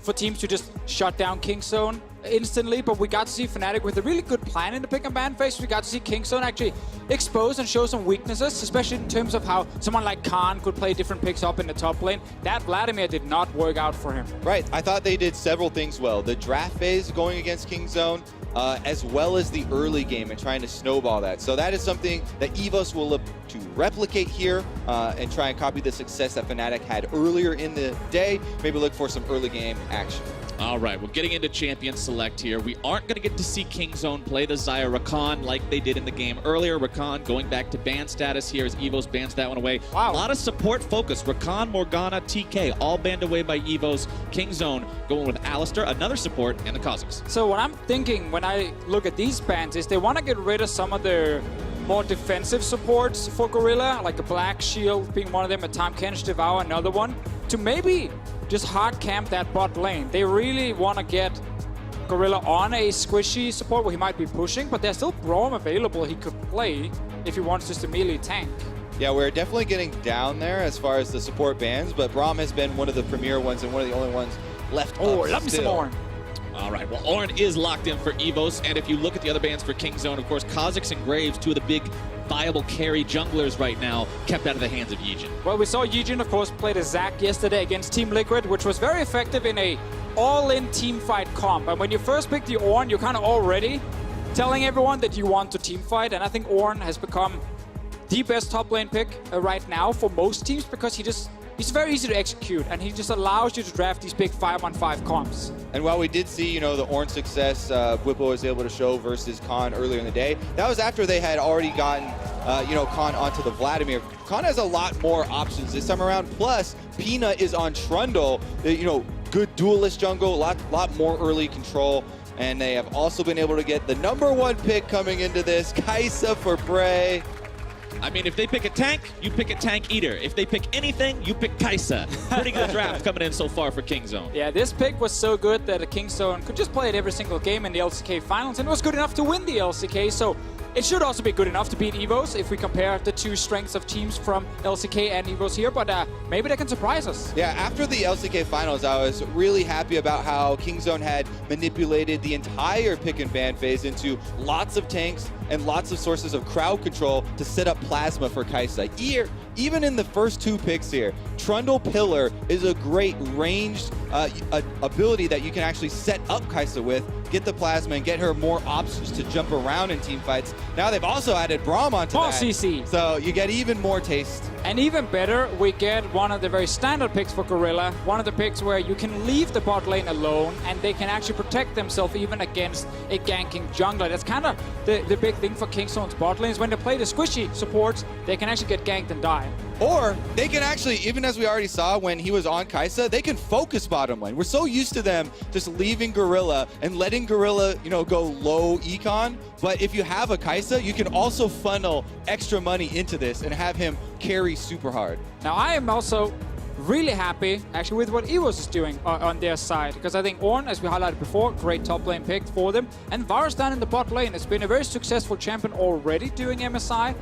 for teams to just shut down Kingzone instantly, but we got to see Fnatic with a really good plan in the pick and ban phase. We got to see Kingzone actually expose and show some weaknesses, especially in terms of how someone like Khan could play different picks up in the top lane. That Vladimir did not work out for him. Right, I thought they did several things well. The draft phase going against Kingzone, as well as the early game and trying to snowball that. So that is something that EVOS will look to replicate here and try and copy the success that Fnatic had earlier in the day. Maybe look for some early game action. All right, we're getting into Champion Select here. We aren't going to get to see Kingzone play the Xayah Rakan like they did in the game earlier. Rakan going back to ban status here as EVOS bans that one away. Wow. A lot of support focus. Rakan, Morgana, TK, all banned away by EVOS. Kingzone going with Alistar, another support, and the Kazakhs. So what I'm thinking when I look at these bans is they want to get rid of some of their more defensive supports for Gorilla, like a Black Shield being one of them, a Tahm Kench Devour another one, to maybe just hard camp that bot lane. They really want to get Gorilla on a squishy support where he might be pushing, but there's still Braum available he could play if he wants just to melee tank. Yeah, we're definitely getting down there as far as the support bans, but Braum has been one of the premier ones and one of the only ones left Oh, up love me some still. Ornn. All right, well, Ornn is locked in for EVOS, and if you look at the other bans for Kingzone, of course, Kazakhs and Graves, two of the big viable carry junglers right now, kept out of the hands of Yijin. Well, we saw Yijin, of course, play the Zac yesterday against Team Liquid, which was very effective in a all-in team fight comp. And when you first pick the Ornn, you're kind of already telling everyone that you want to team fight. And I think Ornn has become the best top lane pick right now for most teams because he's very easy to execute, and he just allows you to draft these big 5-on-5 comps. And while we did see, the Ornn success Whippo was able to show versus Khan earlier in the day, that was after they had already gotten, Khan onto the Vladimir. Khan has a lot more options this time around. Plus, Peanut is on Trundle. Good duelist jungle, lot more early control. And they have also been able to get the #1 pick coming into this, Kai'Sa for Bray. I mean, if they pick a tank, you pick a tank eater. If they pick anything, you pick Kai'Sa. Pretty good draft coming in so far for Kingzone. Yeah, this pick was so good that Kingzone could just play it every single game in the LCK finals, and it was good enough to win the LCK, so it should also be good enough to beat EVOS if we compare the two strengths of teams from LCK and EVOS here, but maybe they can surprise us. Yeah, after the LCK finals, I was really happy about how Kingzone had manipulated the entire pick and ban phase into lots of tanks and lots of sources of crowd control to set up Plasma for Kai'Sa. Even in the first two picks here, Trundle Pillar is a great ranged ability that you can actually set up Kai'Sa with, get the Plasma, and get her more options to jump around in team fights. Now they've also added Braum onto that. CC. So you get even more taste. And even better, we get one of the very standard picks for Gorilla, one of the picks where you can leave the bot lane alone and they can actually protect themselves even against a ganking jungler. That's kind of the big thing for Kingzone's bot lanes. When they play the squishy supports, they can actually get ganked and die. Or they can actually, even as we already saw when he was on Kai'Sa, they can focus bottom lane. We're so used to them just leaving Gorilla and letting Gorilla, go low econ. But if you have a Kai'Sa, you can also funnel extra money into this and have him carry super hard. Now, I am also really happy, actually, with what EVOS is doing on their side, because I think Ornn, as we highlighted before, great top lane pick for them. And Varus down in the bot lane has been a very successful champion already doing MSI,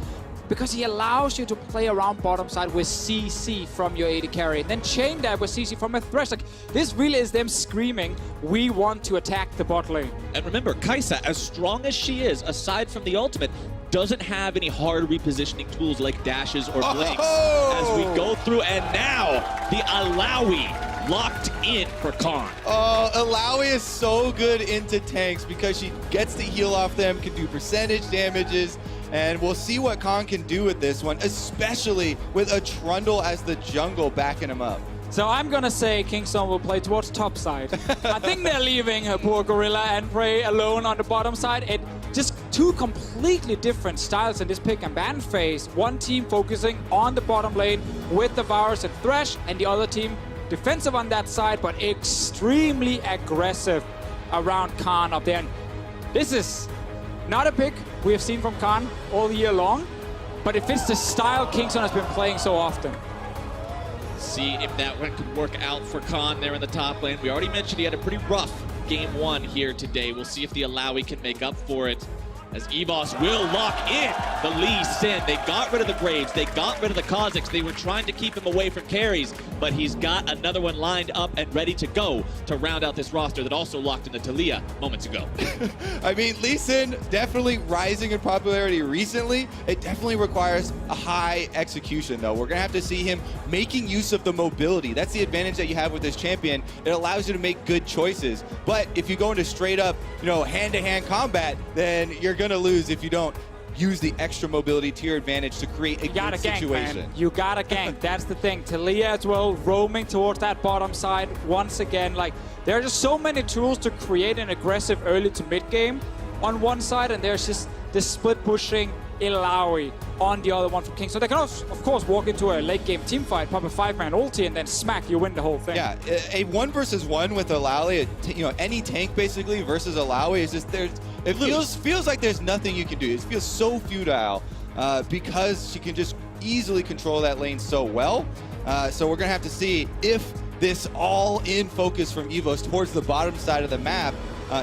because he allows you to play around bottom side with CC from your AD carry, and then chain that with CC from a Thresh. Like, this really is them screaming, we want to attack the bot lane. And remember, Kai'Sa, as strong as she is, aside from the ultimate, doesn't have any hard repositioning tools like dashes or blinks as we go through. And now, the Alawi locked in for Khan. Oh, Alawi is so good into tanks because she gets to heal off them, can do percentage damages, and we'll see what Khan can do with this one, especially with a Trundle as the jungle backing him up. So I'm gonna say Kingzone will play towards top side. I think they're leaving poor Gorilla and Prey alone on the bottom side. It just two completely different styles in this pick and ban phase. One team focusing on the bottom lane with the Varus and Thresh, and the other team defensive on that side, but extremely aggressive around Khan up there. And this is not a pick we have seen from Khan all year long, but it fits the style Kingzone has been playing so often. See if that one could work out for Khan there in the top lane. We already mentioned he had a pretty rough game one here today. We'll see if the Alawi can make up for it. as EVOS will lock in the Lee Sin. They got rid of the Graves, they got rid of the Kazakhs, they were trying to keep him away from carries, but he's got another one lined up and ready to go to round out this roster that also locked in the Talia moments ago. I mean, Lee Sin definitely rising in popularity recently. It definitely requires a high execution, though. We're going to have to see him making use of the mobility. That's the advantage that you have with this champion. It allows you to make good choices. But if you go into straight up, hand-to-hand combat, then you're going to lose if you don't use the extra mobility to your advantage to create a good situation. Man. You gotta gank. That's the thing. Talia as well, roaming towards that bottom side once again. Like, there are just so many tools to create an aggressive early to mid game on one side, and there's just this split pushing Illaoi on the other one from King. So they can also, of course, walk into a late game team fight, pop a 5-man ulti, and then smack, you win the whole thing. Yeah, a 1 versus 1 with Illaoi, any tank basically versus Illaoi is just it feels like there's nothing you can do. It feels so futile because she can just easily control that lane so well. So we're gonna have to see if this all-in focus from EVOS towards the bottom side of the map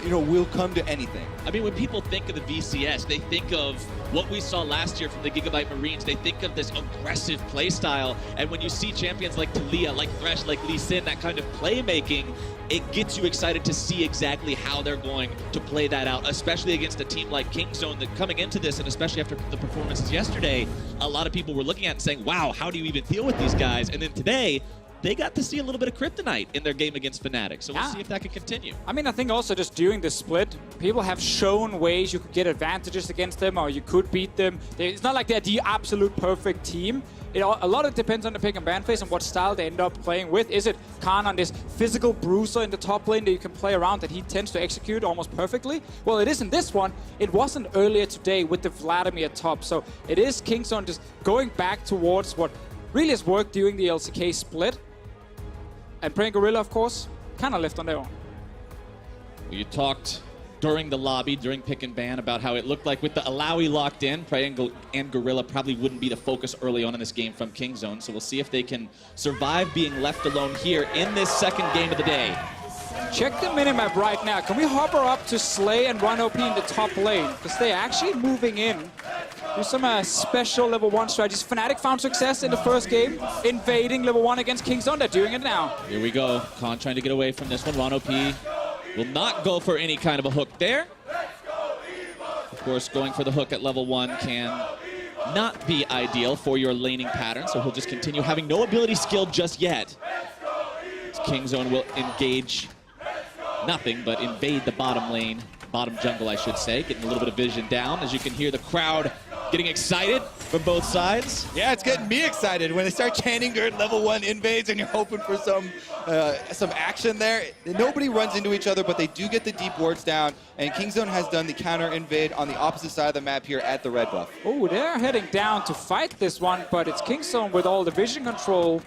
will come to anything. I mean, when people think of the VCS, they think of what we saw last year from the Gigabyte Marines. They think of this aggressive play style. And when you see champions like Talia, like Thresh, like Lee Sin, that kind of playmaking, it gets you excited to see exactly how they're going to play that out, especially against a team like Kingzone that coming into this, and especially after the performances yesterday, a lot of people were looking at and saying, wow, how do you even deal with these guys? And then today, they got to see a little bit of kryptonite in their game against Fnatic. So we'll see if that can continue. I mean, I think also just during the split, people have shown ways you could get advantages against them or you could beat them. It's not like they're the absolute perfect team. A lot of it depends on the pick and ban phase and what style they end up playing with. Is it Khan on this physical bruiser in the top lane that you can play around that he tends to execute almost perfectly? Well, it isn't this one. It wasn't earlier today with the Vladimir top. So it is Kingzone just going back towards what really has worked during the LCK split. And Prey and Gorilla, of course, kind of left on their own. You talked during the lobby, during pick and ban, about how it looked like with the Illaoi locked in, Prey and Gorilla probably wouldn't be the focus early on in this game from Kingzone. So we'll see if they can survive being left alone here in this second game of the day. Check the minimap right now. Can we hover up to Slay and run OP in the top lane? Because they're actually moving in. Do some special level 1 strategies. Fnatic found success in the first game, invading level 1 against Kingzone. They're doing it now. Here we go. Khan trying to get away from this one. Ron OP will not go for any kind of a hook there. Of course, going for the hook at level 1 can not be ideal for your laning pattern, so he'll just continue having no ability skill just yet. Kingzone will engage nothing but invade the bottom lane, bottom jungle, I should say, getting a little bit of vision down. As you can hear the crowd getting excited from both sides. Yeah, it's getting me excited when they start chanting during level 1 invades and you're hoping for some action there. Nobody runs into each other, but they do get the deep wards down, and Kingzone has done the counter invade on the opposite side of the map here at the red buff. Oh, they're heading down to fight this one, but it's Kingzone with all the vision control.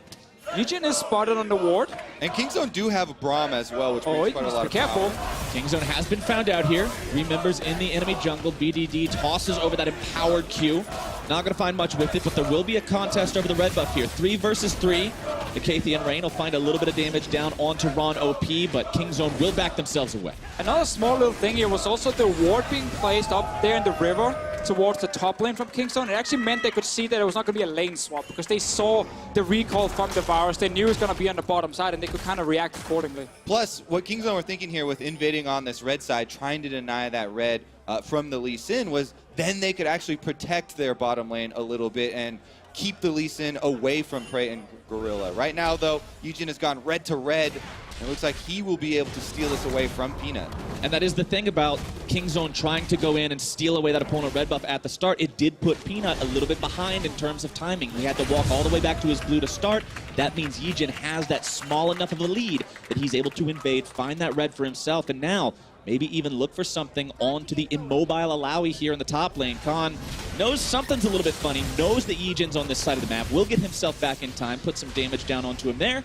Legion is spotted on the ward. And Kingzone do have a Braum as well, which brings quite a lot of careful. Kingzone has been found out here. 3 members in the enemy jungle. BDD tosses over that empowered Q. Not going to find much with it, but there will be a contest over the red buff here. 3 versus 3. The Kathian Rain will find a little bit of damage down onto Ron OP, but Kingzone will back themselves away. Another small little thing here was also the ward being placed up there in the river towards the top lane from Kingzone. It actually meant they could see that it was not going to be a lane swap because they saw the recall from the Varus. They knew it was going to be on the bottom side and they could kind of react accordingly. Plus, what Kingzone were thinking here with invading on this red side, trying to deny that red from the Lee Sin, was then they could actually protect their bottom lane a little bit and keep the Lee Sin away from Prey and Gorilla. Right now, though, Eugen has gone red to red. It looks like he will be able to steal this away from Peanut. And that is the thing about Kingzone trying to go in and steal away that opponent red buff at the start. It did put Peanut a little bit behind in terms of timing. He had to walk all the way back to his blue to start. That means Eugen has that small enough of a lead that he's able to invade, find that red for himself, and now maybe even look for something onto the immobile Illaoi here in the top lane. Khan knows something's a little bit funny, knows that Eugen's on this side of the map, will get himself back in time, put some damage down onto him there,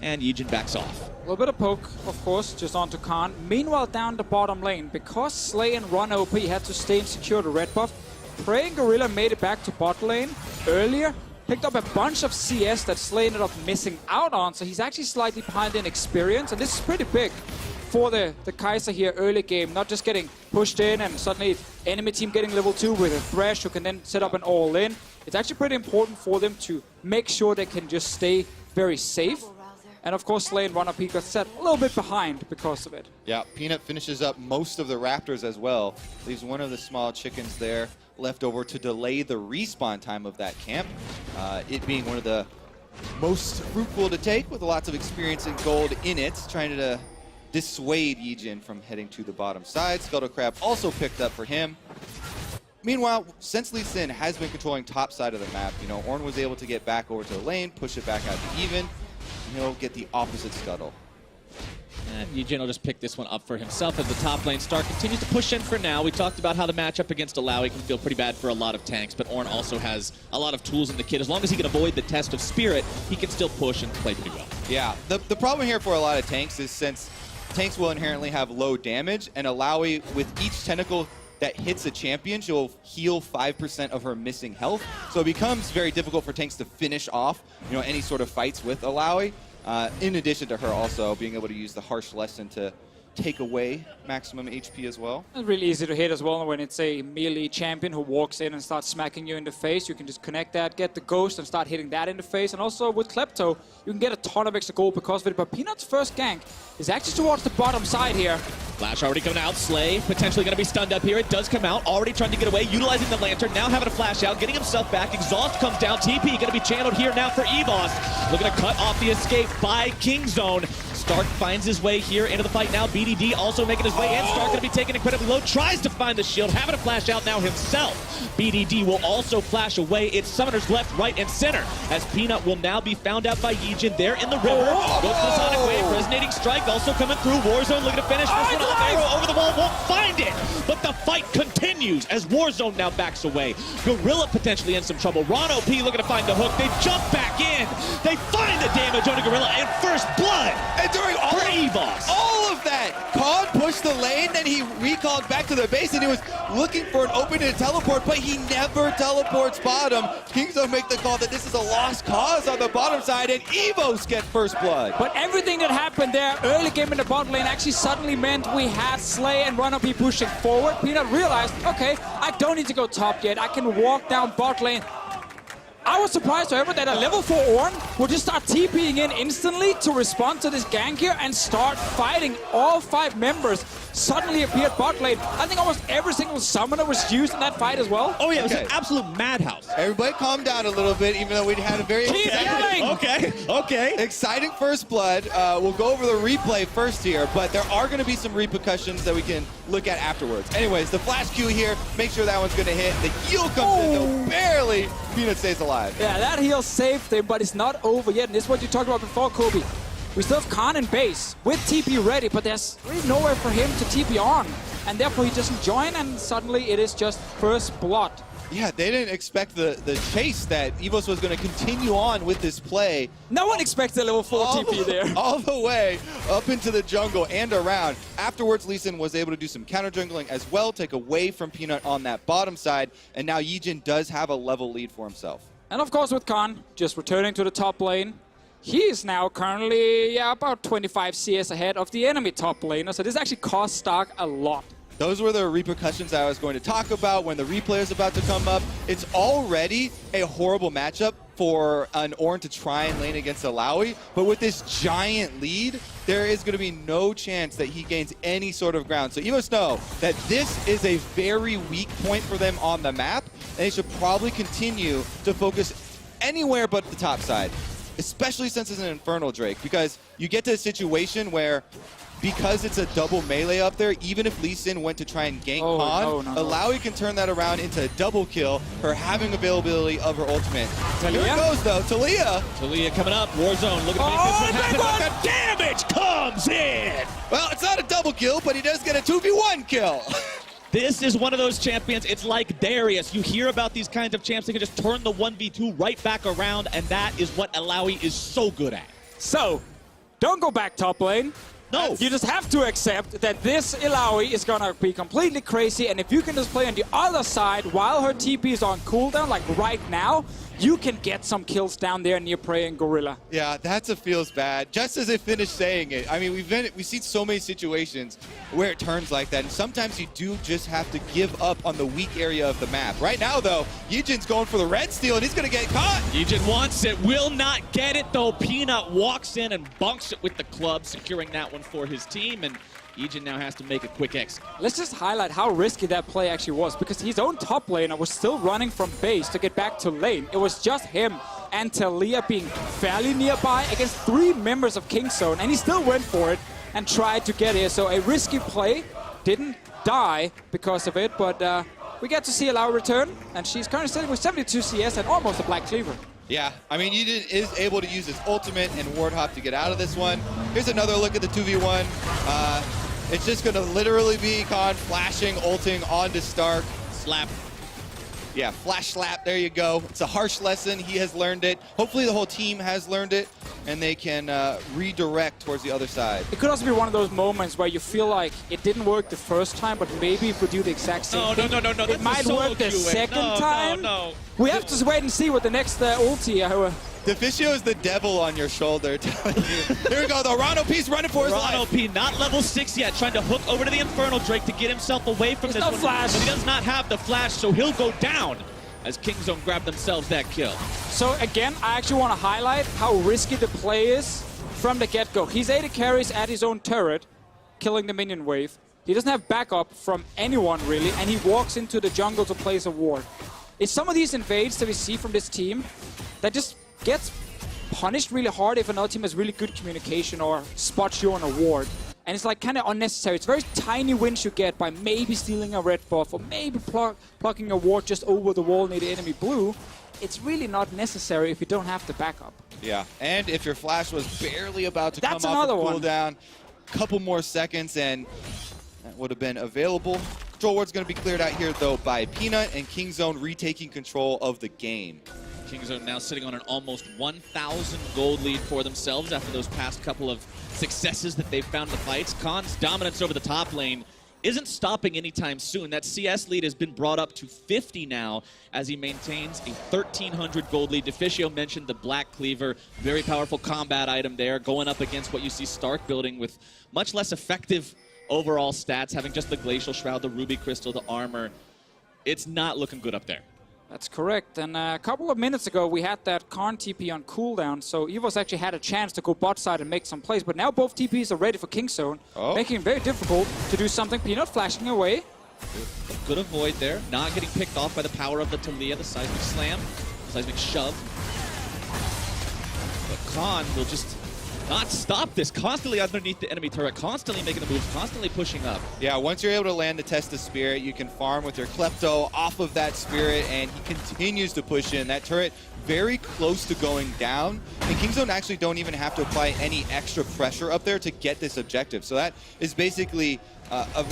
and Eugen backs off. A little bit of poke, of course, just onto Khan. Meanwhile, down the bottom lane, because Slay and Ron OP had to stay and secure the red buff, Prey and Gorilla made it back to bot lane earlier, picked up a bunch of CS that Slay ended up missing out on, so he's actually slightly behind in experience, and this is pretty big for the Kaiser here early game, not just getting pushed in, and suddenly enemy team getting level 2 with a Thresh who can then set up an all-in. It's actually pretty important for them to make sure they can just stay very safe. And of course, Slay and Runner-P got set a little bit behind because of it. Yeah, Peanut finishes up most of the Raptors as well. Leaves one of the small chickens there left over to delay the respawn time of that camp. It being one of the most fruitful to take with lots of experience and gold in it, trying to dissuade Yijin from heading to the bottom side. Scuttle Crab also picked up for him. Meanwhile, since Lee Sin has been controlling top side of the map, you know, Ornn was able to get back over to the lane, push it back out to even, and he'll get the opposite Scuttle. And Yijin will just pick this one up for himself as the top lane star continues to push in for now. We talked about how the matchup against Alawi can feel pretty bad for a lot of tanks, but Ornn also has a lot of tools in the kit. As long as he can avoid the test of Spirit, he can still push and play pretty well. Yeah, the problem here for a lot of tanks is since tanks will inherently have low damage, and Alawi, with each tentacle that hits a champion, she'll heal 5% of her missing health. So it becomes very difficult for tanks to finish off, you know, any sort of fights with Alawi. In addition to her also being able to use the Harsh Lesson to take away maximum HP as well. It's really easy to hit as well when it's a melee champion who walks in and starts smacking you in the face. You can just connect that, get the ghost, and start hitting that in the face. And also with Klepto, you can get a ton of extra gold because of it. But Peanut's first gank is actually towards the bottom side here. Flash already coming out. Slay potentially going to be stunned up here. It does come out. Already trying to get away. Utilizing the lantern. Now having a flash out. Getting himself back. Exhaust comes down. TP going to be channeled here now for EVOS. Looking to cut off the escape by Kingzone. Stark finds his way here into the fight now. BDD also making his way in. Stark going to be taken incredibly low. Tries to find the shield. Having a flash out now himself. BDD will also flash away. It's summoners left, right, and center. As Peanut will now be found out by Yijin there in the river. Goes for the Sonic Wave. Resonating Strike also coming through. Warzone looking to finish. This one off. Arrow over the wall. Won't find it. But the fight continues as Warzone now backs away. Gorilla potentially in some trouble. Rano P looking to find the hook. They jump back in. They find the damage on the Gorilla and first blood. And during all of that, Khan pushed the lane, then he recalled back to the base, and he was looking for an opening to teleport, but he never teleports bottom. Kingzone make the call that this is a lost cause on the bottom side, and EVOS get first blood. But everything that happened there early game in the bot lane actually suddenly meant we had Slay and Runner-P pushing forward. Peanut realized, okay, I don't need to go top yet. I can walk down bot lane. I was surprised, however, that a level 4 Ornn would just start TPing in instantly to respond to this gank here and start fighting. All 5 members suddenly appeared bot lane. I think almost every single summoner was used in that fight as well. Oh yeah, it was an absolute madhouse. Everybody calm down a little bit, even though we had a very exciting first blood. We'll go over the replay first here, but there are going to be some repercussions that we can look at afterwards. Anyways, the flash Q here, make sure that one's going to hit. The heal comes in, though barely. Peanut stays alive. Yeah, that heal saved him, but it's not over yet. And this is what you talked about before, Kobe. We still have Khan in base with TP ready, but there's really nowhere for him to TP on. And therefore he doesn't join, and suddenly it is just first blood. Yeah, they didn't expect the chase that EVOS was going to continue on with this play. No one expects a level 4 TP there. All the way up into the jungle and around. Afterwards, Lee Sin was able to do some counter jungling as well, take away from Peanut on that bottom side, and now Yijin does have a level lead for himself. And of course with Khan just returning to the top lane, he is now currently about 25 CS ahead of the enemy top laner, so this actually costs Stark a lot. Those were the repercussions I was going to talk about when the replay is about to come up. It's already a horrible matchup for an Ornn to try and lane against Alawi, but with this giant lead, there is going to be no chance that he gains any sort of ground. So EVOS know that this is a very weak point for them on the map, and they should probably continue to focus anywhere but the top side, especially since it's an Infernal Drake, because you get to a situation where because it's a double melee up there, even if Lee Sin went to try and gank Khan, Alawi can turn that around into a double kill, her having availability of her ultimate. Here it goes, though. Talia coming up. Warzone looking to make this one happen. But the damage comes in! Well, it's not a double kill, but he does get a 2v1 kill. This is one of those champions. It's like Darius. You hear about these kinds of champs. They can just turn the 1v2 right back around, and that is what Alawi is so good at. So, don't go back top lane. No. You just have to accept that this Illaoi is gonna be completely crazy, and if you can just play on the other side while her TP is on cooldown, like right now, you can get some kills down there near Prey and Gorilla. Yeah, that's a feels bad. Just as it finished saying it, I mean, we've seen so many situations where it turns like that, and sometimes you do just have to give up on the weak area of the map. Right now, though, Yijin's going for the red steal, and he's going to get caught. Yijin wants it, will not get it, though. Peanut walks in and bunks it with the club, securing that one for his team, and Yijin now has to make a quick exit. Let's just highlight how risky that play actually was, because his own top laner was still running from base to get back to lane. It was just him and Talia being fairly nearby against 3 members of Kingzone, and he still went for it and tried to get here. So a risky play, didn't die because of it, but we get to see Illaoi return, and she's currently sitting with 72 CS and almost a Black Cleaver. Yeah, I mean, Yijin is able to use his ultimate and ward hop to get out of this one. Here's another look at the 2v1. It's just going to literally be Khan flashing, ulting onto Stark. Slap. Yeah, flash slap, there you go. It's a harsh lesson, he has learned it. Hopefully the whole team has learned it, and they can redirect towards the other side. It could also be one of those moments where you feel like it didn't work the first time, but maybe if we do the exact same thing, no, it might work the second time. No. We have to wait and see what the next ulti. Deficio is the devil on your shoulder, telling you. Here we go, the Rano P's running for his life. Rano P, not level 6 yet, trying to hook over to the Infernal Drake to get himself away from this no one. flash. But he does not have the flash, so he'll go down as Kingzone grab themselves that kill. So again, I actually want to highlight how risky the play is from the get-go. He's AD carries at his own turret, killing the minion wave. He doesn't have backup from anyone really, and he walks into the jungle to place a ward. It's some of these invades that we see from this team that just gets punished really hard if another team has really good communication or spots you on a ward. And it's like kind of unnecessary. It's very tiny wins you get by maybe stealing a red buff or maybe plucking a ward just over the wall near the enemy blue. It's really not necessary if you don't have the backup. Yeah, and if your flash was barely about to That's come off another the one. cooldown, a couple more seconds and that would have been available. Control ward's going to be cleared out here though by Peanut, and Kingzone retaking control of the game. Kingzone now sitting on an almost 1,000 gold lead for themselves after those past couple of successes that they've found in the fights. Khan's dominance over the top lane isn't stopping anytime soon. That CS lead has been brought up to 50 now as he maintains a 1,300 gold lead. Deficio mentioned the Black Cleaver, very powerful combat item there, going up against what you see Stark building with much less effective overall stats, having just the Glacial Shroud, the Ruby Crystal, the armor. It's not looking good up there. That's correct. And a couple of minutes ago, we had that Karn TP on cooldown, so EVOS actually had a chance to go bot side and make some plays. But now both TPs are ready for Kingzone, making it very difficult to do something. Peanut flashing away. Good avoid there. Not getting picked off by the power of the Talia, the seismic slam, seismic shove. But Khan will just not stop this. Constantly underneath the enemy turret, constantly making the moves, constantly pushing up. Yeah, once you're able to land the Test of Spirit, you can farm with your Klepto off of that Spirit, and he continues to push in. That turret very close to going down, and Kingzone actually don't even have to apply any extra pressure up there to get this objective. So that is basically,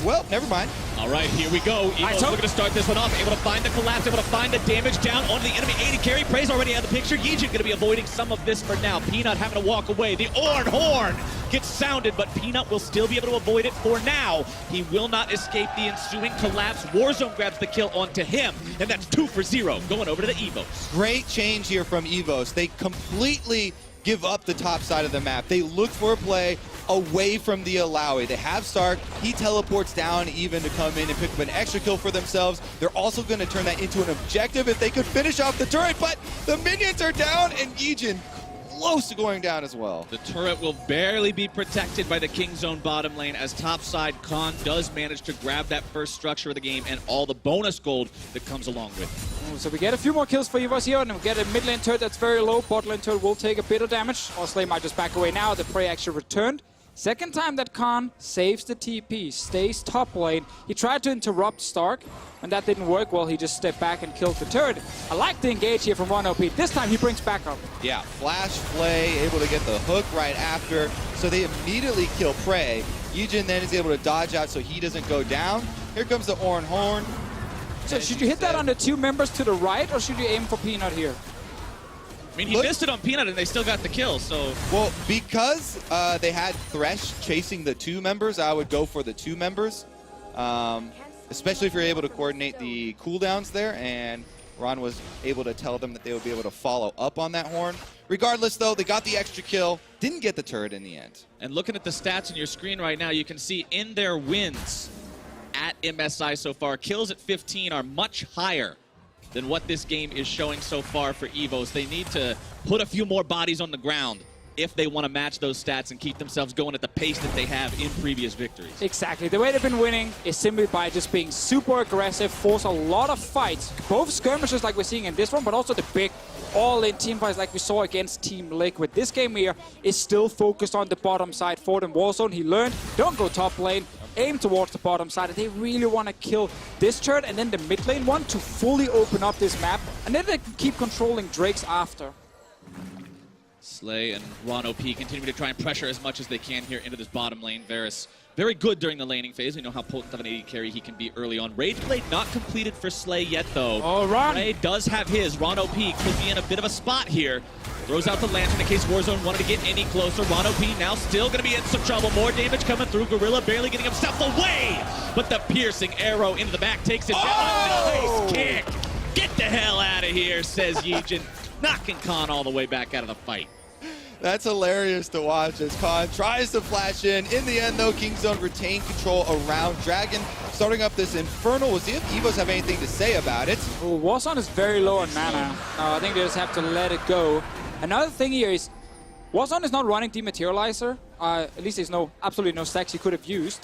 well, never mind. All right, here we go. EVOS looking to start this one off, able to find the collapse, able to find the damage down onto the enemy. 80 carry, Prey's already out of the picture. Yijin going to be avoiding some of this for now. Peanut having to walk away. The horn gets sounded, but Peanut will still be able to avoid it for now. He will not escape the ensuing collapse. Warzone grabs the kill onto him, and that's 2 for 0, going over to the EVOS. Great change here from EVOS. They completely give up the top side of the map. They look for a play away from the Illaoi. They have Stark. He teleports down even to come in and pick up an extra kill for themselves. They're also going to turn that into an objective if they could finish off the turret, but the minions are down, and Yijin close to going down as well. The turret will barely be protected by the Kingzone bottom lane as topside Khan does manage to grab that first structure of the game and all the bonus gold that comes along with it. So we get a few more kills for EVOS here, and we get a mid lane turret that's very low. Bot lane turret will take a bit of damage. Osley might just back away now. The Prey actually returned. Second time that Khan saves the TP, stays top lane. He tried to interrupt Stark, and that didn't work well. He just stepped back and killed the turret. I like the engage here from Rano P. This time he brings back up. Yeah, flash play, able to get the hook right after. So they immediately kill Prey. Yijin then is able to dodge out so he doesn't go down. Here comes the horn. So should you hit that on the 2 members to the right, or should you aim for Peanut here? I mean, he missed it on Peanut, and they still got the kill, so... Well, because they had Thresh chasing the 2 members, I would go for the 2 members, especially if you're able to coordinate the cooldowns there, and Ron was able to tell them that they would be able to follow up on that horn. Regardless, though, they got the extra kill, didn't get the turret in the end. And looking at the stats on your screen right now, you can see in their wins at MSI so far, kills at 15 are much higher than what this game is showing so far for EVOS. They need to put a few more bodies on the ground if they want to match those stats and keep themselves going at the pace that they have in previous victories. Exactly. The way they've been winning is simply by just being super aggressive, force a lot of fights, both skirmishes like we're seeing in this one, but also the big all-in team fights like we saw against Team Liquid. This game here is still focused on the bottom side for them. Warzone, he learned, don't go top lane, aim towards the bottom side, and they really want to kill this turret and then the mid lane one to fully open up this map, and then they can keep controlling Drakes after. Slay and Ron OP continue to try and pressure as much as they can here into this bottom lane. Varus, very good during the laning phase. We know how potent of an AD carry he can be early on. Rage Blade not completed for Slay yet, though. Oh, Ron! Slay does have his. Ron OP could be in a bit of a spot here. Throws out the lantern in case Warzone wanted to get any closer. Ron OP now still going to be in some trouble. More damage coming through. Gorilla barely getting himself away. But the piercing arrow into the back takes it down. Nice kick. Get the hell out of here, says Yejin. Knocking Khan all the way back out of the fight. That's hilarious to watch as Khan tries to flash in. In the end, though, Kingzone retained control around Dragon. Starting up this Infernal. We'll see if EVOS have anything to say about it. Oh, Warzone is very low on mana. I think they just have to let it go. Another thing here is Warzone is not running Dematerializer. At least there's absolutely no stacks he could have used.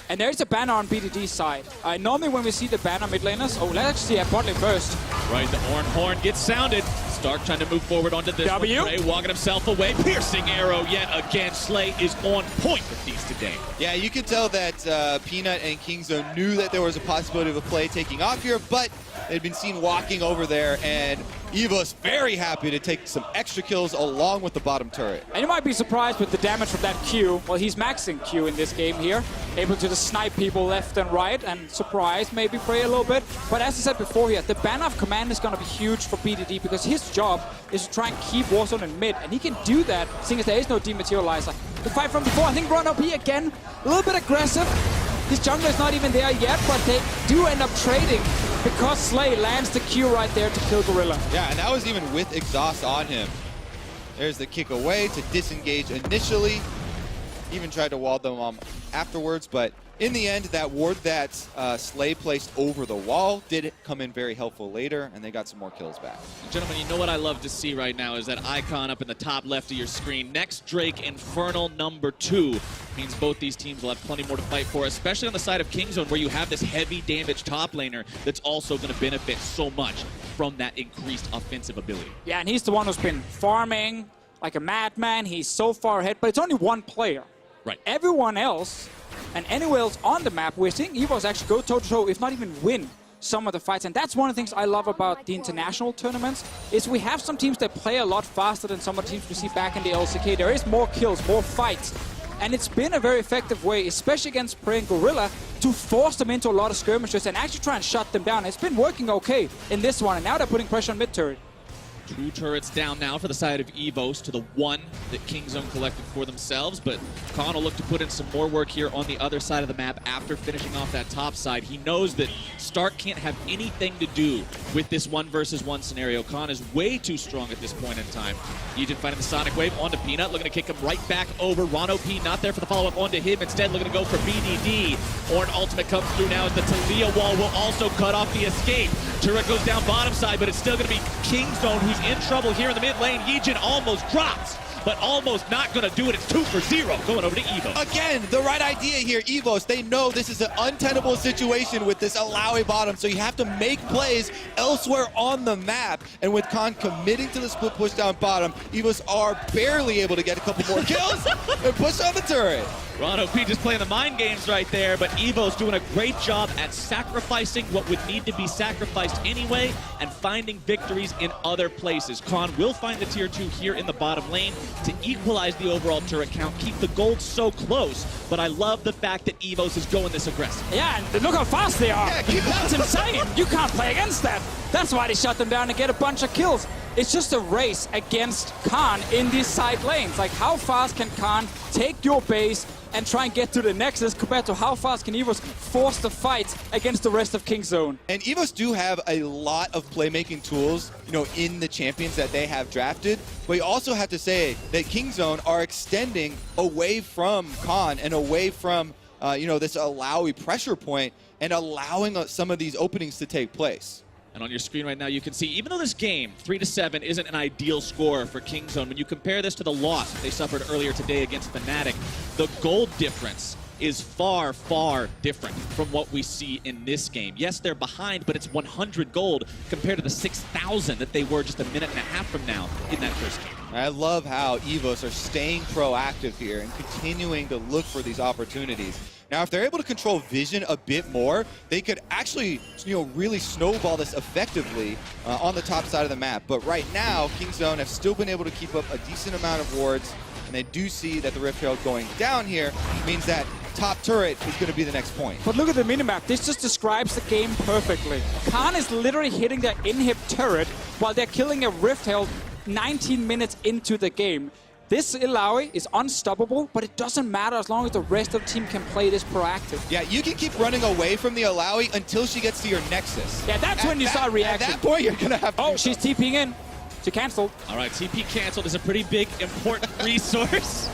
And there is a banner on BDD's side. Normally when we see the banner mid laners, let's actually see a bot lane first. Right, the orange horn gets sounded. Stark trying to move forward onto this W. one. Trey walking himself away. Piercing arrow yet again. Slay is on point with these today. Yeah, you can tell that Peanut and Kingzone knew that there was a possibility of a play taking off here, but they'd been seen walking over there, and EVOS very happy to take some extra kills along with the bottom turret. And you might be surprised with the damage from that Q. Well, he's maxing Q in this game here. Able to just snipe people left and right and surprise, maybe pray a little bit. But as I said before here, the banner of command is going to be huge for BDD because his job is to try and keep Warzone in mid. And he can do that, seeing as there is no Dematerializer. The fight from before, I think Ron OP again, a little bit aggressive. His jungler is not even there yet, but they do end up trading because Slay lands the Q right there to kill Gorilla. Yeah, and that was even with exhaust on him. There's the kick away to disengage initially. Even tried to wall them afterwards, but in the end, that ward that Slay placed over the wall did come in very helpful later, and they got some more kills back. Gentlemen, you know what I love to see right now is that icon up in the top left of your screen. Next Drake, Infernal #2. Means both these teams will have plenty more to fight for, especially on the side of Kingzone, where you have this heavy damage top laner that's also going to benefit so much from that increased offensive ability. Yeah, and he's the one who's been farming like a madman. He's so far ahead, but it's only one player. Right. Everyone else and anywhere else on the map, we're seeing EVOS actually go toe-to-toe, if not even win some of the fights. And that's one of the things I love about the international tournaments, is we have some teams that play a lot faster than some of the teams we see back in the LCK. There is more kills, more fights. And it's been a very effective way, especially against Prey and Gorilla, to force them into a lot of skirmishes and actually try and shut them down. It's been working okay in this one, and now they're putting pressure on mid-turret. 2 turrets down now for the side of EVOS to the 1 that Kingzone collected for themselves, but Khan will look to put in some more work here on the other side of the map after finishing off that top side. He knows that Stark can't have anything to do with this 1 versus 1 scenario. Khan is way too strong at this point in time. Yejin finding the Sonic Wave onto Peanut, looking to kick him right back over. Ron OP not there for the follow-up onto him, instead looking to go for BDD. Ornn ultimate comes through now as the Talia wall will also cut off the escape. Turret goes down bottom side, but it's still going to be Kingzone who's in trouble here in the mid lane. Yejin almost drops, but almost not going to do it. It's 2 for 0 going over to EVOS. Again, the right idea here, EVOS, they know this is an untenable situation with this Alawi bottom, so you have to make plays elsewhere on the map. And with Khan committing to the split push down bottom, EVOS are barely able to get a couple more kills and push on the turret. Ron OP just playing the mind games right there, but EVO's doing a great job at sacrificing what would need to be sacrificed anyway and finding victories in other places. Khan will find the tier 2 here in the bottom lane to equalize the overall turret count, keep the gold so close, but I love the fact that EVOS is going this aggressive. Yeah, and look how fast they are. Yeah, That's insane. You can't play against that. That's why they shut them down and get a bunch of kills. it's just a race against Khan in these side lanes. Like, how fast can Khan take your base and try and get to the Nexus compared to how fast can EVOS force the fight against the rest of Kingzone? And EVOS do have a lot of playmaking tools, you know, in the champions that they have drafted. But you also have to say that Kingzone are extending away from Khan and away from, you know, this Alawi pressure point and allowing some of these openings to take place. And on your screen right now, you can see, even though this game, 3-7, isn't an ideal score for Kingzone, when you compare this to the loss they suffered earlier today against Fnatic, the gold difference is far, far different from what we see in this game. Yes, they're behind, but it's 100 gold compared to the 6,000 that they were just a minute and a half from now in that first game. I love how EVOS are staying proactive here and continuing to look for these opportunities. Now, if they're able to control vision a bit more, they could actually, you know, really snowball this effectively on the top side of the map. But right now, Kingzone have still been able to keep up a decent amount of wards, and they do see that the Rift Herald going down here means that top turret is going to be the next point. But look at the minimap. This just describes the game perfectly. Khan is literally hitting their inhib turret while they're killing a Rift Herald 19 minutes into the game. This Alawi is unstoppable, but it doesn't matter as long as the rest of the team can play this proactive. Yeah, you can keep running away from the Alawi until she gets to your Nexus. Yeah, that's when you start reacting. At that point, you're going to have to Oh, she's TPing in. She canceled. All right, TP canceled is a pretty big, important resource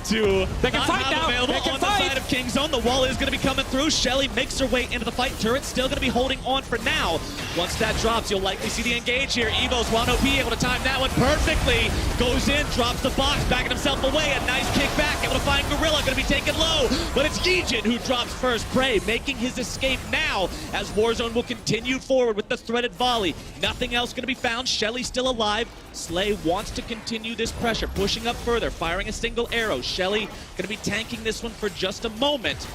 to They can not fight have now. available They can on fight. the side of Kingzone. The wall is going to be coming through. Shelly makes her way into the fight. Turret still going to be holding on for now. Once that drops, you'll likely see the engage here. EVOS 1 OP able to time that one perfectly. Goes in, drops the box, backing himself away. A nice kick back, able to find Gorilla, going to be taken low. But it's Yijin who drops first. Prey making his escape now as Warzone will continue forward with the threaded volley. Nothing else going to be found. Shelly still alive. Slay wants to continue this pressure, pushing up further, firing a single arrow. Shelly going to be tanking this one for just a moment.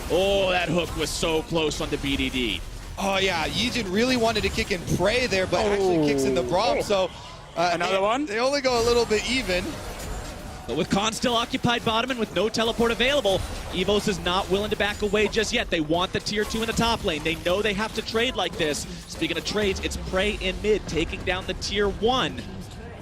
Oh, that hook was so close on the BDD. Oh, yeah, Yijin really wanted to kick in Prey there, but actually kicks in the Braum, so... Another one? They only go a little bit even. But with Khan still occupied bottom and with no teleport available, EVOS is not willing to back away just yet. They want the tier 2 in the top lane. They know they have to trade like this. Speaking of trades, it's Prey in mid, taking down the tier 1.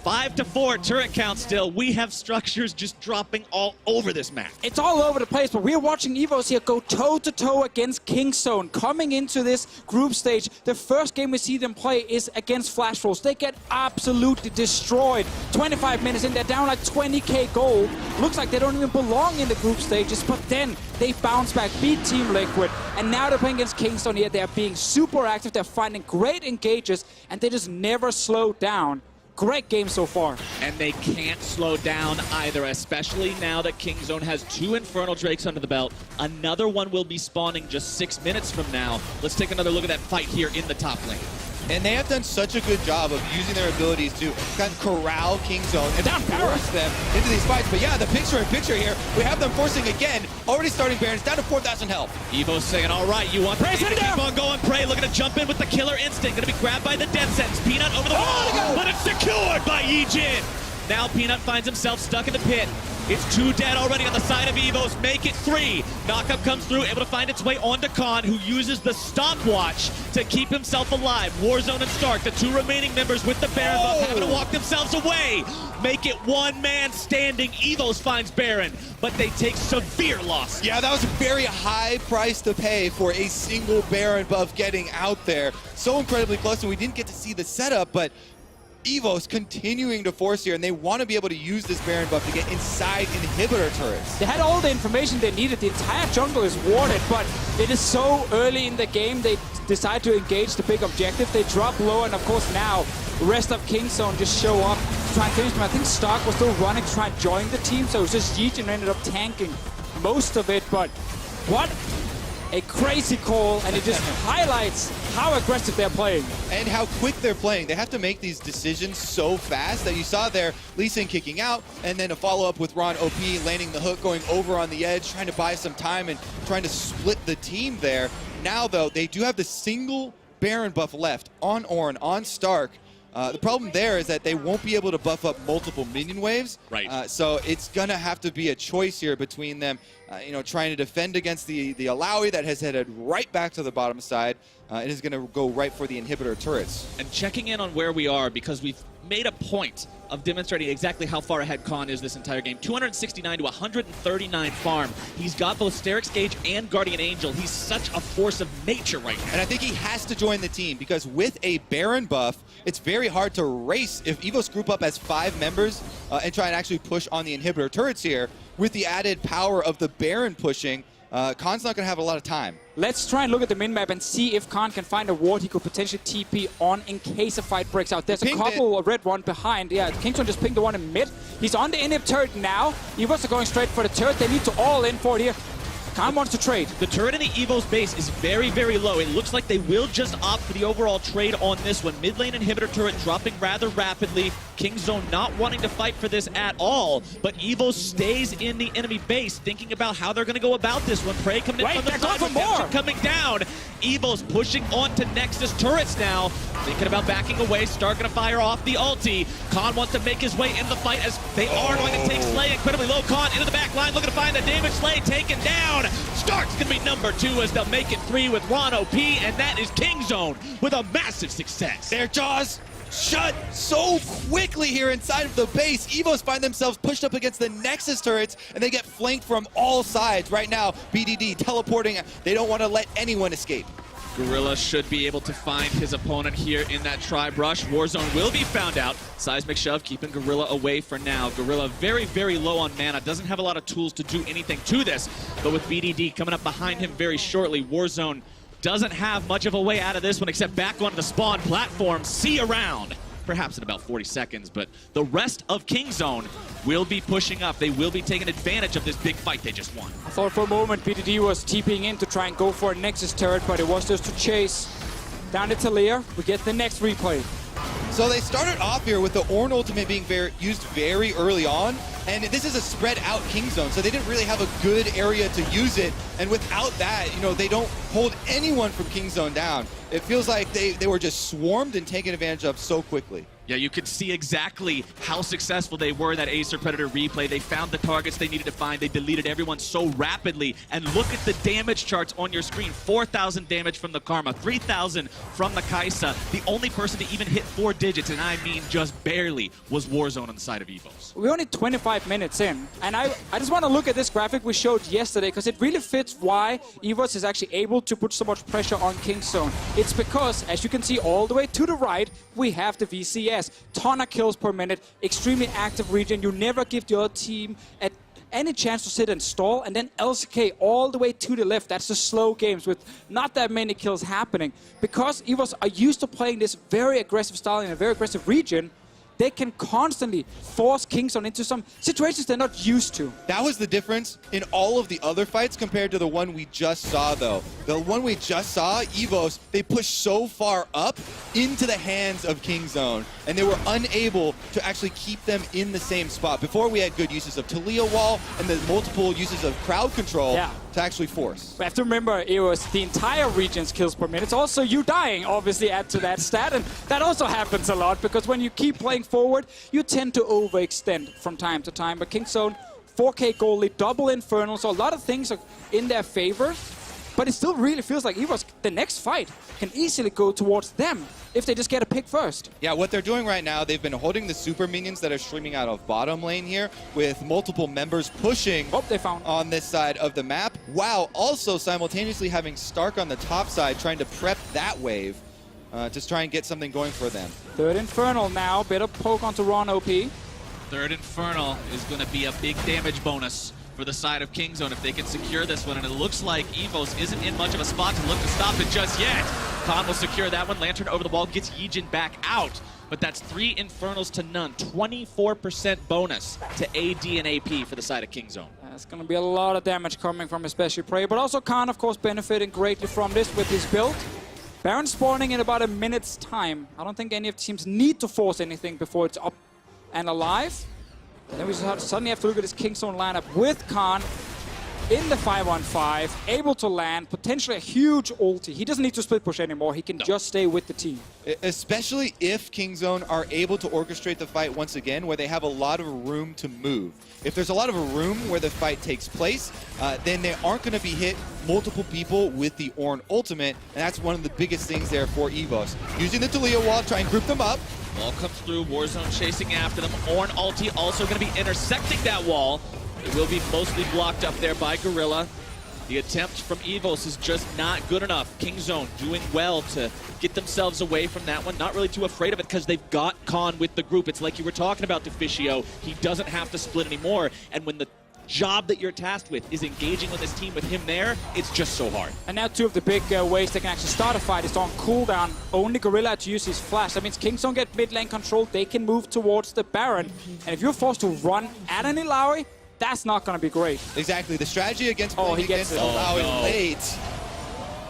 5-4 turret count still. We have structures just dropping all over this map. It's all over the place, but we're watching EVOS here go toe-to-toe against Kingzone. Coming into this group stage, the first game we see them play is against Flash Rolls. They get absolutely destroyed. 25 minutes in, they're down like 20k gold. Looks like they don't even belong in the group stages, but then they bounce back, beat Team Liquid, and now they're playing against Kingzone here. They're being super active, they're finding great engages, and they just never slow down. Great game so far. And they can't slow down either, especially now that Kingzone has 2 Infernal Drakes under the belt. Another one will be spawning just 6 minutes from now. Let's take another look at that fight here in the top lane. And they have done such a good job of using their abilities to kind of corral Kingzone and force them into these fights. But yeah, the picture-in-picture here, we have them forcing again, already starting Barons, down to 4,000 health. EVOS saying, all right, you want Prey to keep on going. Prey looking to jump in with the killer instinct. Going to be grabbed by the death sentence. Peanut over the wall, but it's secured by Yijin. Now Peanut finds himself stuck in the pit. It's 2 dead already on the side of EVOS. Make it 3. Knockup comes through, able to find its way onto Khan, who uses the stopwatch to keep himself alive. Warzone and Stark, the 2 remaining members with the Baron buff, having to walk themselves away. Make it 1 man standing. EVOS finds Baron, but they take severe loss. Yeah, that was a very high price to pay for a single Baron buff getting out there. So incredibly close, and we didn't get to see the setup, but EVOS continuing to force here, and they want to be able to use this Baron buff to get inside inhibitor turrets. They had all the information they needed. The entire jungle is warded, but it is so early in the game. They decide to engage the big objective. They drop low, and of course now, the rest of Kingzone just show up to try and finish them. I think Stark was still running to try and join the team, so it was just Yijin ended up tanking most of it, but what a crazy call, and it just highlights how aggressive they're playing. And how quick they're playing. They have to make these decisions so fast that you saw there, Lee Sin kicking out, and then a follow-up with Ron OP landing the hook, going over on the edge, trying to buy some time and trying to split the team there. Now, though, they do have the single Baron buff left on Ornn, on Stark. The problem there is that they won't be able to buff up multiple minion waves. Right. So it's going to have to be a choice here between them. you know, trying to defend against the Alawi that has headed right back to the bottom side. It is going to go right for the inhibitor turrets. And checking in on where we are, because we've made a point of demonstrating exactly how far ahead Khan is this entire game. 269 to 139 farm. He's got both Sterix Gauge and Guardian Angel. He's such a force of nature right now. And I think he has to join the team, because with a Baron buff, it's very hard to race. If EVOS group up as 5 members and try and actually push on the inhibitor turrets here, with the added power of the Baron pushing, Khan's not going to have a lot of time. Let's try and look at the min-map and see if Khan can find a ward he could potentially TP on in case a fight breaks out. There's a couple of red one behind. Yeah, Kingzone just pinged the one in mid. He's on the inhib turret now. EVOS are going straight for the turret. They need to all in for it here. Khan wants to trade. The turret in the EVO's base is very, very low. It looks like they will just opt for the overall trade on this one. Mid lane inhibitor turret dropping rather rapidly. Kingzone not wanting to fight for this at all, but EVO stays in the enemy base, thinking about how they're going to go about this one. Prey coming in from the side, redemption coming down. EVO's pushing onto Nexus turrets now, thinking about backing away. Stark going to fire off the ulti. Khan wants to make his way in the fight as they are going to take Slay incredibly low. Khan into the back line, looking to find the damage. Slay taken down. Stark's going to be number 2 as they'll make it 3 with Ron OP, and that is Kingzone with a massive success. Their jaws shut so quickly here inside of the base. EVOS find themselves pushed up against the Nexus turrets, and they get flanked from all sides. Right now, BDD teleporting. They don't want to let anyone escape. Gorilla should be able to find his opponent here in that tribe rush. Warzone will be found out. Seismic shove keeping Gorilla away for now. Gorilla very, very low on mana. Doesn't have a lot of tools to do anything to this. But with BDD coming up behind him very shortly, Warzone doesn't have much of a way out of this one except back onto the spawn platform. See around. Perhaps in about 40 seconds, but the rest of Kingzone will be pushing up. They will be taking advantage of this big fight they just won. I thought for a moment BDD was TPing in to try and go for a Nexus turret, but it was just to chase. Down to Talia, we get the next replay. So they started off here with the Ornn ultimate being used very early on, and this is a spread out Kingzone, so they didn't really have a good area to use it, and without that, you know, they don't hold anyone from Kingzone down. It feels like they were just swarmed and taken advantage of so quickly. Yeah, you could see exactly how successful they were in that Acer Predator replay. They found the targets they needed to find. They deleted everyone so rapidly. And look at the damage charts on your screen. 4,000 damage from the Karma, 3,000 from the Kaisa. The only person to even hit 4 digits, and I mean just barely, was Warzone on the side of EVOS. We're only 25 minutes in, and I just want to look at this graphic we showed yesterday, because it really fits why EVOS is actually able to put so much pressure on Kingzone. It's because, as you can see all the way to the right, we have the VCS. Ton of kills per minute, extremely active region. You never give the other team any chance to sit and stall, and then LCK all the way to the left. That's the slow games with not that many kills happening. Because EVOS are used to playing this very aggressive style in a very aggressive region, they can constantly force Kingzone into some situations they're not used to. That was the difference in all of the other fights compared to the one we just saw, though. The one we just saw, EVOS, they pushed so far up into the hands of Kingzone, and they were unable to actually keep them in the same spot. Before, we had good uses of Talia wall and the multiple uses of crowd control to actually force. We have to remember, it was the entire region's kills per minute. It's also you dying, obviously, add to that stat, and that also happens a lot, because when you keep playing forward, you tend to overextend from time to time. But Kingzone, 4K goal lead, double Infernal, so a lot of things are in their favor. But it still really feels like EVOS, the next fight can easily go towards them if they just get a pick first. Yeah, what they're doing right now, they've been holding the super minions that are streaming out of bottom lane here with multiple members pushing on this side of the map, while also simultaneously having Stark on the top side trying to prep that wave to try and get something going for them. Third Infernal now, bit of poke onto Ron OP. Third Infernal is going to be a big damage bonus for the side of Kingzone if they can secure this one, and it looks like EVOS isn't in much of a spot to look to stop it just yet. Khan will secure that one. Lantern over the wall gets Yijin back out, but that's 3 Infernals to none. 24% bonus to AD and AP for the side of Kingzone. That's going to be a lot of damage coming from especially Prey, but also Khan, of course, benefiting greatly from this with his build. Baron spawning in about a minute's time. I don't think any of the teams need to force anything before it's up and alive. Then we suddenly have to look at this Kingzone lineup with Khan. in the 5-on-5, able to land, potentially a huge ulti. He doesn't need to split push anymore. He can just stay with the team. Especially if Kingzone are able to orchestrate the fight once again, where they have a lot of room to move. If there's a lot of room where the fight takes place, then they aren't going to be hit multiple people with the Ornn ultimate, and that's one of the biggest things there for EVOS. Using the Taliyah wall, try and group them up. Wall comes through, Warzone chasing after them. Ornn ulti also going to be intersecting that wall. It will be mostly blocked up there by Gorilla. The attempt from EVOS is just not good enough. Kingzone doing well to get themselves away from that one. Not really too afraid of it because they've got Khan with the group. It's like you were talking about Deficio. He doesn't have to split anymore. And when the job that you're tasked with is engaging with this team with him there, it's just so hard. And now two of the big ways they can actually start a fight is on cooldown. Only Gorilla to use his flash. That means Kingzone get mid lane control. They can move towards the Baron. And if you're forced to run at an Illaoi, that's not going to be great. Exactly. The strategy against playing against Illaoi late.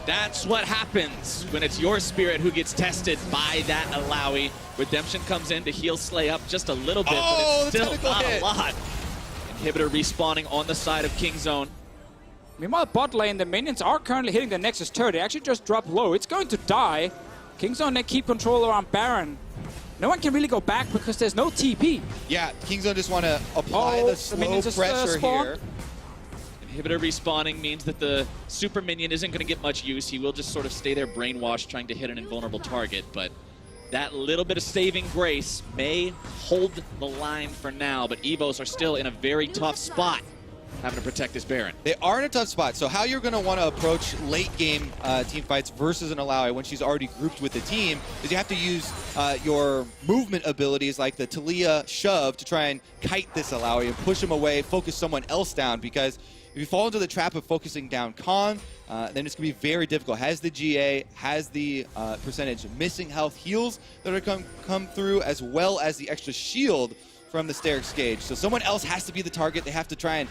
That's what happens when it's your spirit who gets tested by that Illaoi. Redemption comes in to heal Slay up just a little bit, but it's still not a lot. Inhibitor respawning on the side of Kingzone. Meanwhile, bot lane, the minions are currently hitting the Nexus turret. They actually just dropped low. It's going to die. Kingzone, they keep control around Baron. No one can really go back because there's no TP. Yeah, Kingzone just want to apply the slow pressure here. Inhibitor respawning means that the super minion isn't going to get much use. He will just sort of stay there brainwashed trying to hit an invulnerable target, but that little bit of saving grace may hold the line for now, but EVOS are still in a very tough spot having to protect this Baron. They are in a tough spot, so how you're going to want to approach late game team fights versus an Illaoi when she's already grouped with the team is you have to use your movement abilities like the Taliyah shove to try and kite this Illaoi and push him away, focus someone else down, because if you fall into the trap of focusing down Khan, then it's going to be very difficult. Has the GA, has the percentage missing health heals that are come through, as well as the extra shield from the Sterix Gauge. So someone else has to be the target. They have to try and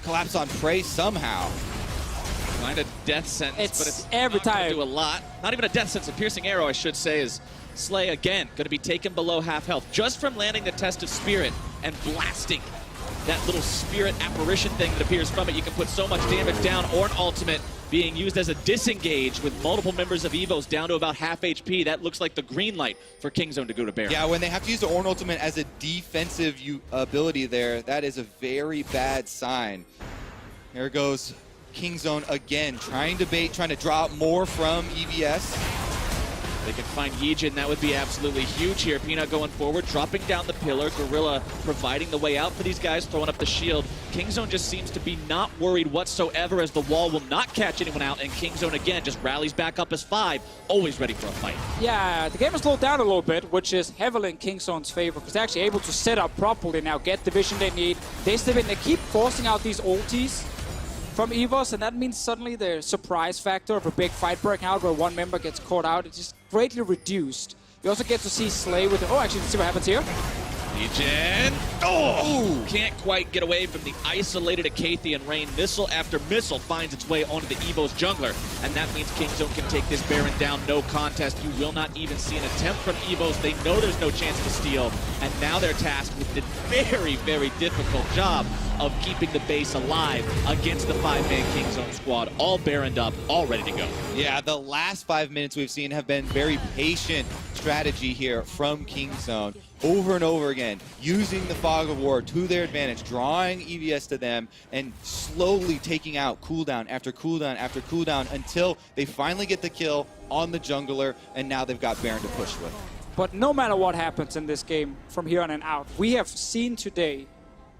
collapse on Prey somehow. Find a death sentence, but it's every not gonna time. do a lot. Not even a death sentence, a piercing arrow, I should say, is Slay again going to be taken below half health just from landing the Test of Spirit and blasting that little spirit apparition thing that appears from it. You can put so much damage down. Ornn ultimate being used as a disengage with multiple members of EVOS down to about half HP. That looks like the green light for Kingzone to go to Baron. Yeah, when they have to use the Ornn ultimate as a defensive ability there, that is a very bad sign. Here goes Kingzone again, trying to bait, trying to draw out more from EVS. They can find Yijin, that would be absolutely huge here. Peanut going forward, dropping down the pillar. Gorilla providing the way out for these guys, throwing up the shield. Kingzone just seems to be not worried whatsoever as the wall will not catch anyone out, and Kingzone again just rallies back up as 5, always ready for a fight. Yeah, the game has slowed down a little bit, which is heavily in Kingzone's favor, because they're actually able to set up properly now, get the vision they need. They step in, they keep forcing out these ultis from EVOS, and that means suddenly the surprise factor of a big fight breaking out where one member gets caught out is just greatly reduced. You also get to see Slay with the... Oh, actually, let's see what happens here. Yijin. Oh! Can't quite get away from the isolated Acathian rain. Missile after missile finds its way onto the EVOS jungler, and that means Kingzone can take this Baron down, no contest. You will not even see an attempt from EVOS. They know there's no chance to steal, and now they're tasked with the very, very difficult job of keeping the base alive against the 5-man Kingzone squad, all Baroned up, all ready to go. Yeah, the last 5 minutes we've seen have been very patient strategy here from Kingzone. Over and over again, using the Fog of War to their advantage, drawing EVS to them, and slowly taking out cooldown after cooldown after cooldown until they finally get the kill on the jungler, and now they've got Baron to push with. But no matter what happens in this game from here on and out, we have seen today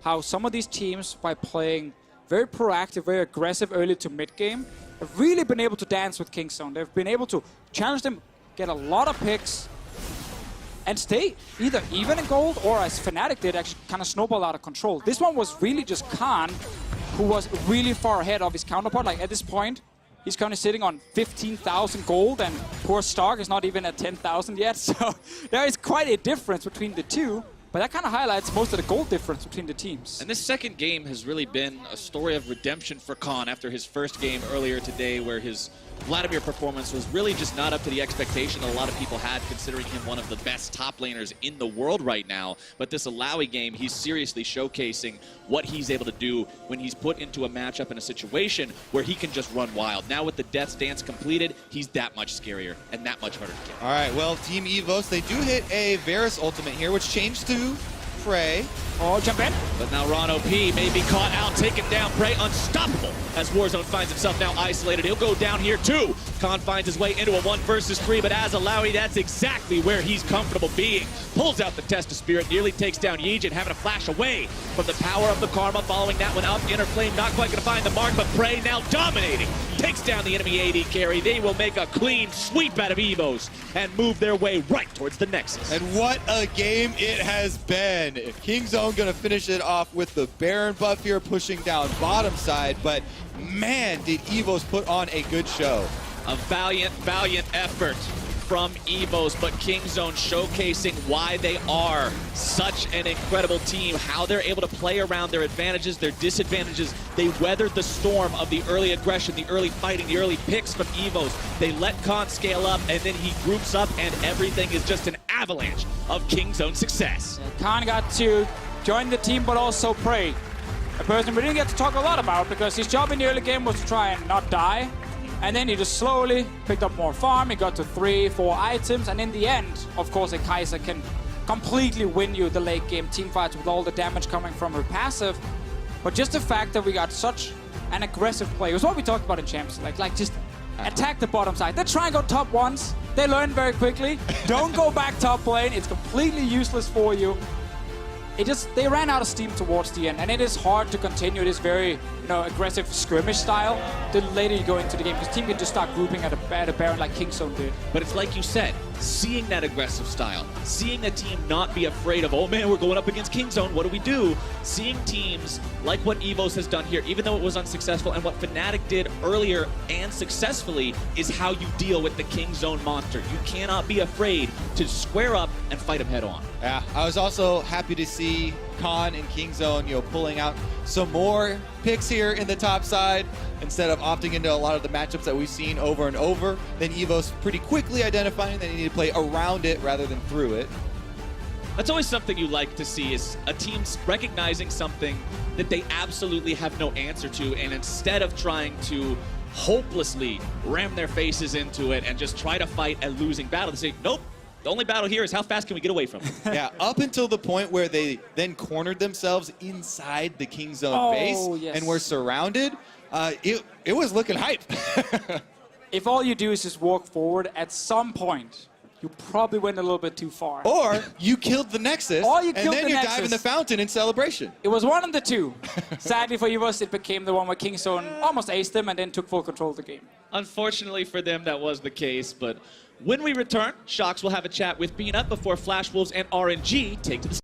how some of these teams, by playing very proactive, very aggressive early to mid-game, have really been able to dance with Kingzone. They've been able to challenge them, get a lot of picks, and stay either even in gold or, as Fnatic did, actually kind of snowball out of control. This one was really just Khan, who was really far ahead of his counterpart. Like, at this point, he's currently sitting on 15,000 gold, and poor Stark is not even at 10,000 yet. So there is quite a difference between the two. But that kind of highlights most of the goal difference between the teams. And this second game has really been a story of redemption for Khan after his first game earlier today, where his Vladimir performance was really just not up to the expectation that a lot of people had, considering him one of the best top laners in the world right now. But this Alawi game, he's seriously showcasing what he's able to do when he's put into a matchup in a situation where he can just run wild. Now with the Death's Dance completed, he's that much scarier and that much harder to kill. All right, well, Team EVOS, they do hit a Varus ultimate here, which changed to Prey. Oh, jump in. But now Ron OP may be caught out, taken down, Prey unstoppable as Warzone finds himself now isolated. He'll go down here too. Khan finds his way into a 1 versus 3, but as Alawi, that's exactly where he's comfortable being. Pulls out the Test of Spirit, nearly takes down Yejin, having to flash away from the power of the Karma, following that one up. Inner Flame not quite gonna find the mark, but Prey now dominating. Takes down the enemy AD carry. They will make a clean sweep out of EVOS and move their way right towards the Nexus. And what a game it has been. Kingzone gonna finish it off with the Baron buff here, pushing down bottom side, but man, did EVOS put on a good show. A valiant effort from EVOS, but Kingzone showcasing why they are such an incredible team, how they're able to play around their advantages, their disadvantages. They weathered the storm of the early aggression, the early fighting, the early picks from EVOS. They let Khan scale up, and then he groups up, and everything is just an avalanche of Kingzone success. Khan got to join the team, but also Prey. A person we didn't get to talk a lot about because his job in the early game was to try and not die. And then he just slowly picked up more farm. He got to 3-4 items. And in the end, of course, a Kai'Sa can completely win you the late game teamfights with all the damage coming from her passive. But just the fact that we got such an aggressive play, it was what we talked about in Champs. Like just attack the bottom side. They try and go top once. They learn very quickly. Don't go back top lane. It's completely useless for you. They ran out of steam towards the end, and it is hard to continue this very, aggressive skirmish style the later you go into the game, because team can just start grouping at a Baron like Kingzone did. But it's like you said, seeing that aggressive style, seeing the team not be afraid of, oh man, we're going up against Kingzone, what do we do? Seeing teams like what EVOS has done here, even though it was unsuccessful, and what Fnatic did earlier and successfully, is how you deal with the Kingzone monster. You cannot be afraid to square up and fight him head on. Yeah, I was also happy to see Khan and Kingzone, pulling out some more picks here in the top side instead of opting into a lot of the matchups that we've seen over and over. Then EVOS pretty quickly identifying that they need to play around it rather than through it. That's always something you like to see, is a team recognizing something that they absolutely have no answer to, and instead of trying to hopelessly ram their faces into it and just try to fight a losing battle, they say, nope. The only battle here is how fast can we get away from it? Yeah, up until the point where they then cornered themselves inside the Kingzone base yes. and were surrounded, it was looking hype. If all you do is just walk forward, at some point, you probably went a little bit too far. Or you killed the Nexus, and then you dive in the fountain in celebration. It was one of the two. Sadly for EVOS, it became the one where Kingzone almost aced them and then took full control of the game. Unfortunately for them, that was the case, but when we return, Shox will have a chat with Peanut before Flash Wolves and RNG take to the